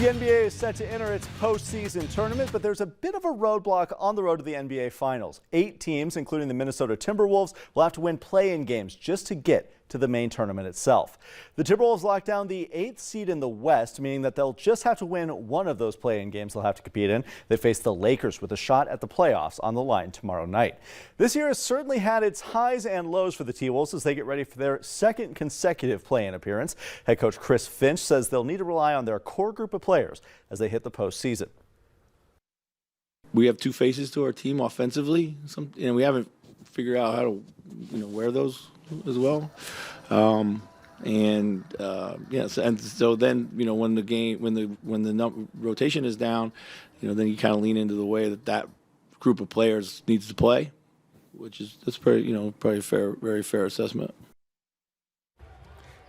The NBA is set to enter its postseason tournament, but there's a bit of a roadblock on the road to the NBA Finals. 8 teams, including the Minnesota Timberwolves, will have to win play-in games just to get to the main tournament itself. The Timberwolves locked down the 8th seed in the West, meaning that they'll just have to win one of those play-in games they'll have to compete in. They face the Lakers with a shot at the playoffs on the line tomorrow night. This year has certainly had its highs and lows for the T-Wolves as they get ready for their second consecutive play-in appearance. Head coach Chris Finch says they'll need to rely on their core group of players as they hit the postseason. We have two faces to our team offensively, and we haven't figured out how to, wear those as well. Yes, and so then when the rotation is down, then you kind of lean into the way that group of players needs to play, that's pretty probably a very fair assessment.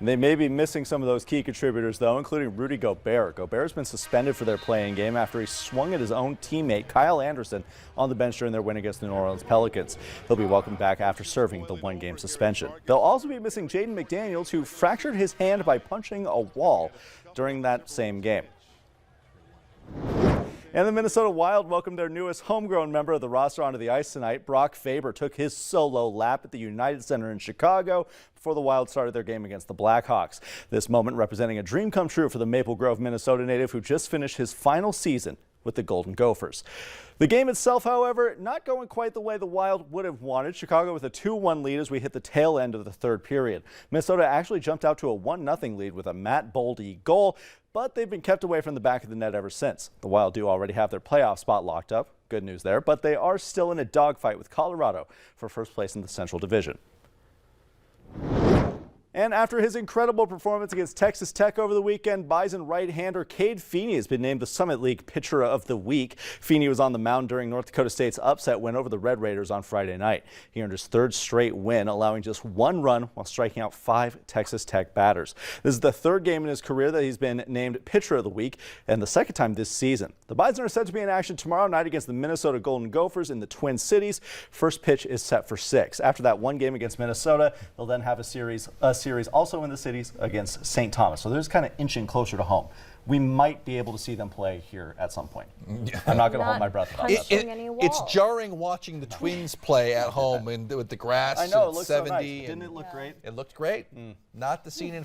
They may be missing some of those key contributors, though, including Rudy Gobert. Gobert's been suspended for their play-in game after he swung at his own teammate, Kyle Anderson, on the bench during their win against the New Orleans Pelicans. He'll be welcomed back after serving the one-game suspension. They'll also be missing Jaden McDaniels, who fractured his hand by punching a wall during that same game. And the Minnesota Wild welcomed their newest homegrown member of the roster onto the ice tonight. Brock Faber took his solo lap at the United Center in Chicago before the Wild started their game against the Blackhawks. This moment representing a dream come true for the Maple Grove, Minnesota native who just finished his final season with the Golden Gophers. The game itself, however, not going quite the way the Wild would have wanted. Chicago with a 2-1 lead as we hit the tail end of the third period. Minnesota actually jumped out to a 1-0 lead with a Matt Boldy goal, but they've been kept away from the back of the net ever since. The Wild do already have their playoff spot locked up. Good news there, but they are still in a dogfight with Colorado for first place in the Central Division. And after his incredible performance against Texas Tech over the weekend, Bison right-hander Cade Feeney has been named the Summit League Pitcher of the Week. Feeney was on the mound during North Dakota State's upset win over the Red Raiders on Friday night. He earned his third straight win, allowing just 1 run while striking out 5 Texas Tech batters. This is the third game in his career that he's been named Pitcher of the Week, and the second time this season. The Bison are set to be in action tomorrow night against the Minnesota Golden Gophers in the Twin Cities. First pitch is set for 6. After that one game against Minnesota, they'll then have a series also in the cities against St. Thomas. So they're just kind of inching closer to home. We might be able to see them play here at some point. I'm not going to hold my breath about that. It's jarring watching the Twins play at home with the grass. I know, it looks 70. so nice. Didn't it look great? It looked great. Not the scene in